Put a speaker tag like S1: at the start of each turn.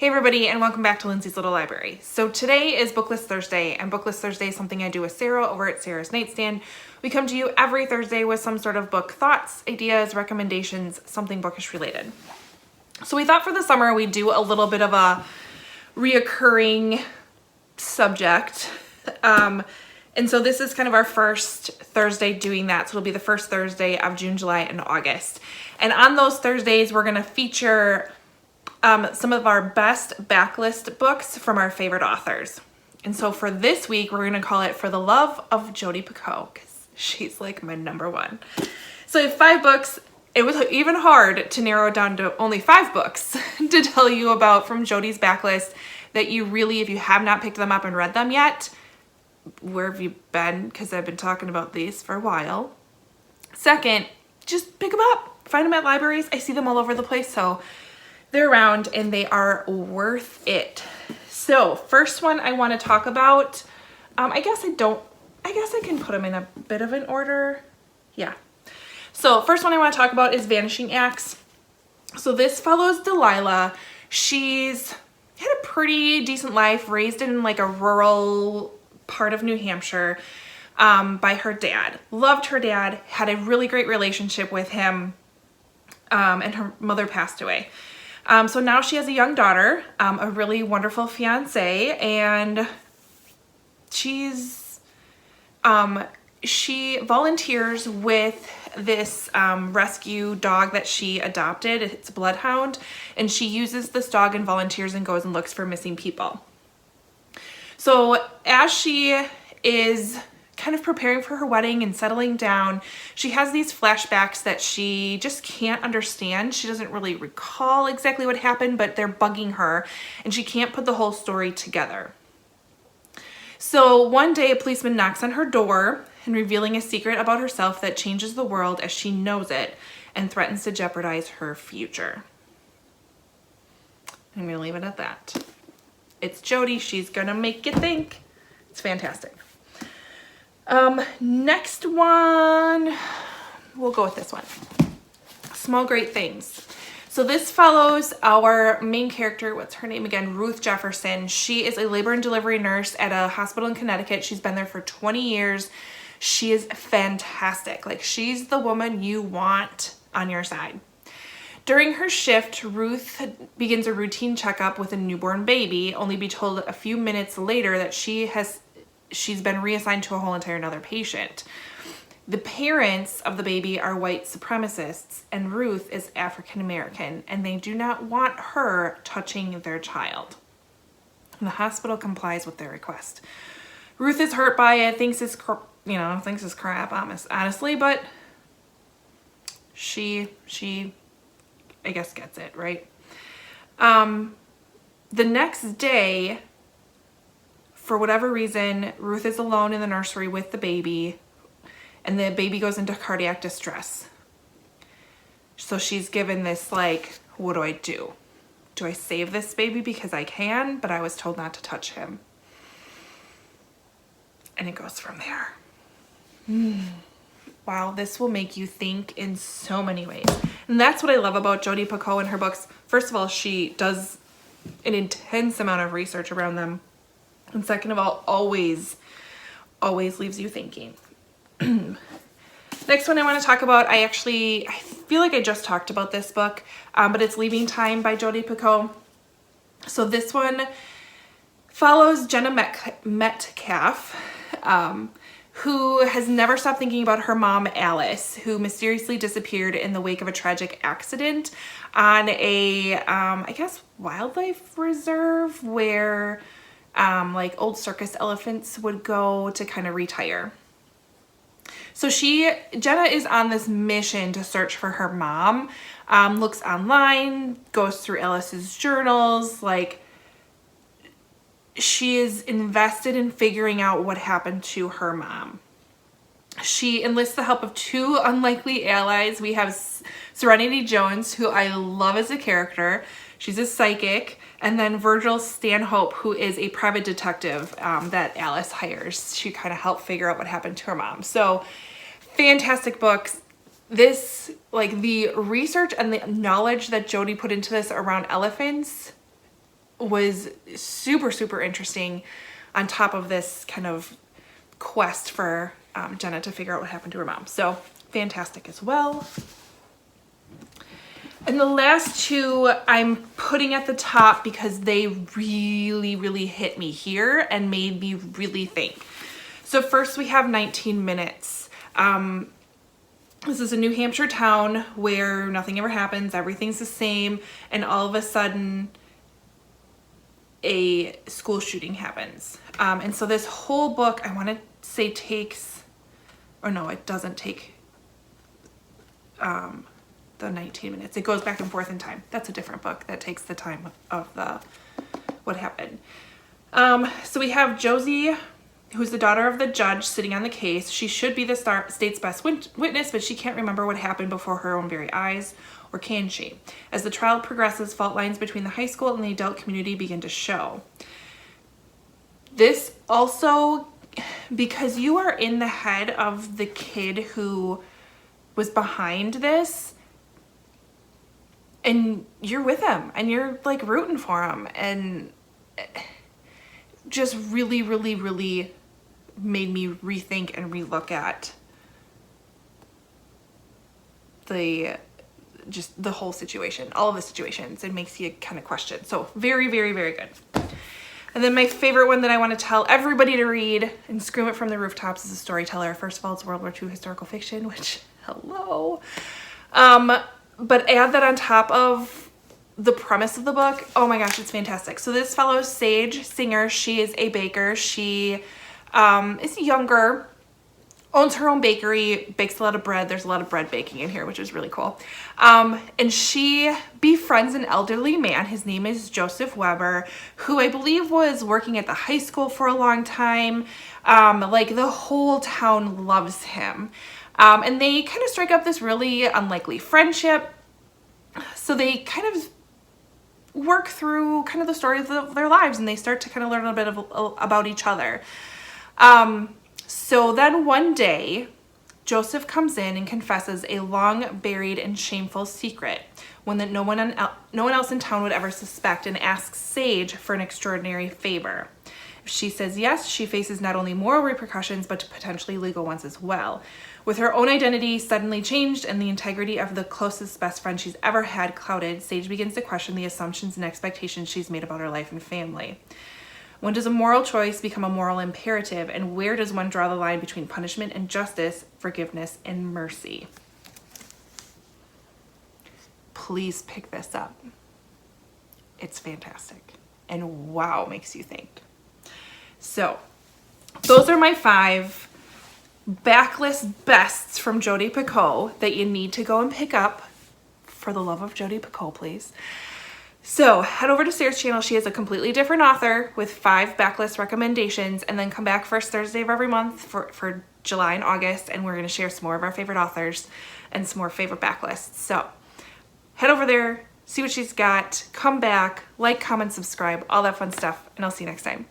S1: Hey everybody, and welcome back to Lindsey's Little Library. So today is BookList Thursday, and BookList Thursday is something I do with Sarah over at Sarah's Nightstand. We come to you every Thursday with some sort of book thoughts, ideas, recommendations, something bookish related. So we thought for the summer we'd do a little bit of a reoccurring subject. And so this is kind of our first Thursday doing that. So it'll be the first Thursday of June, July, and August. And on those Thursdays, we're going to feature some of our best backlist books from our favorite authors. And so for this week, we're going to call it For the Love of Jodi Picoult, because she's like my number one. So I have 5 books. It was even hard to narrow it down to only 5 books to tell you about from Jodi's backlist that you really, if you have not picked them up and read them yet, where have you been? Because I've been talking about these for a while. Second, just pick them up. Find them at libraries. I see them all over the place, so they're around and they are worth it. So first one I want to talk about, I guess I can put them in a bit of an order. Yeah. So first one I want to talk about is Vanishing Acts. So this follows Delilah. She's had a pretty decent life, raised in like a rural part of New Hampshire by her dad. Loved her dad, had a really great relationship with him, and her mother passed away. So now she has a young daughter, a really wonderful fiance, and she volunteers with this rescue dog that she adopted. It's a bloodhound, and she uses this dog and volunteers and goes and looks for missing people. So as she is kind of preparing for her wedding and settling down, she has these flashbacks that she just can't understand. She doesn't really recall exactly what happened, but they're bugging her and she can't put the whole story together. So one day a policeman knocks on her door and revealing a secret about herself that changes the world as she knows it and threatens to jeopardize her future. I'm gonna leave it at that. It's Jodi. She's gonna make you think. It's fantastic. Next one, we'll go with this one. Small Great Things. So this follows our main character, what's her name again? Ruth Jefferson. She is a labor and delivery nurse at a hospital in Connecticut. She's been there for 20 years. She is fantastic. Like, she's the woman you want on your side. During her shift, Ruth begins a routine checkup with a newborn baby, only be told a few minutes later that she's been reassigned to a whole entire another patient. The parents of the baby are white supremacists, and Ruth is African American, and they do not want her touching their child. And the hospital complies with their request. Ruth is hurt by it, thinks it's crap, honestly, but she I guess gets it, right? The next day, for whatever reason, Ruth is alone in the nursery with the baby, and the baby goes into cardiac distress. So she's given this, like, what do I do? Do I save this baby because I can, but I was told not to touch him? And it goes from there. Wow, this will make you think in so many ways. And that's what I love about Jodi Picoult and her books. First of all, she does an intense amount of research around them. And second of all, always leaves you thinking. Next one I want to talk about, I feel like I just talked about this book, but it's Leaving Time by Jodi Picoult. So this one follows Jenna Metcalf, who has never stopped thinking about her mom, Alice, who mysteriously disappeared in the wake of a tragic accident on a, I guess, wildlife reserve where like old circus elephants would go to kind of retire. So Jenna is on this mission to search for her mom, looks online, goes through Alice's journals, like she is invested in figuring out what happened to her mom. She enlists the help of 2 unlikely allies. We have Serenity Jones, who I love as a character. She's a psychic. And then Virgil Stanhope, who is a private detective that Alice hires to kind of help figure out what happened to her mom. So fantastic books. This, like, the research and the knowledge that Jodi put into this around elephants was super, super interesting on top of this kind of quest for Jenna to figure out what happened to her mom. So fantastic as well. And the last two I'm putting at the top because they really, really hit me here and made me really think. So first we have 19 Minutes. This is a New Hampshire town where nothing ever happens, everything's the same, and all of a sudden a school shooting happens. And so this whole book, I want to say takes, or no, it doesn't take the 19 minutes. It goes back and forth in time. That's a different book that takes the time of the what happened. So we have Josie, who's the daughter of the judge sitting on the case. She should be the state's best witness, but she can't remember what happened before her own very eyes, or can she? As the trial progresses, fault lines between the high school and the adult community begin to show. This also, because you are in the head of the kid who was behind this, and you're with him and you're like rooting for him, and just really, really, really made me rethink and relook at the whole situation, all of the situations. It makes you kind of question. So very, very, very good. And then my favorite one that I want to tell everybody to read and scream it from the rooftops is a storyteller. First of all, it's World War II historical fiction, which, hello. But add that on top of the premise of the book. Oh my gosh, it's fantastic. So this follows Sage Singer. She is a baker. She is younger, owns her own bakery, bakes a lot of bread. There's a lot of bread baking in here, which is really cool. And she befriends an elderly man. His name is Joseph Weber, who I believe was working at the high school for a long time. Like the whole town loves him. And they kind of strike up this really unlikely friendship. So they kind of work through kind of the stories of their lives, and they start to kind of learn a bit about each other. So then one day, Joseph comes in and confesses a long buried and shameful secret, one that no one else in town would ever suspect, and asks Sage for an extraordinary favor. If she says yes, she faces not only moral repercussions, but potentially legal ones as well. With her own identity suddenly changed and the integrity of the closest best friend she's ever had clouded, Sage begins to question the assumptions and expectations she's made about her life and family. When does a moral choice become a moral imperative, and where does one draw the line between punishment and justice, forgiveness and mercy? Please pick this up. It's fantastic. And wow, makes you think. So those are my 5 backlist bests from Jodi Picoult that you need to go and pick up. For the love of Jodi Picoult, please. So head over to Sarah's channel. She has a completely different author with 5 backlist recommendations, and then come back first Thursday of every month for July and August, and we're going to share some more of our favorite authors and some more favorite backlists. So head over there, see what she's got, come back, like, comment, subscribe, all that fun stuff, and I'll see you next time.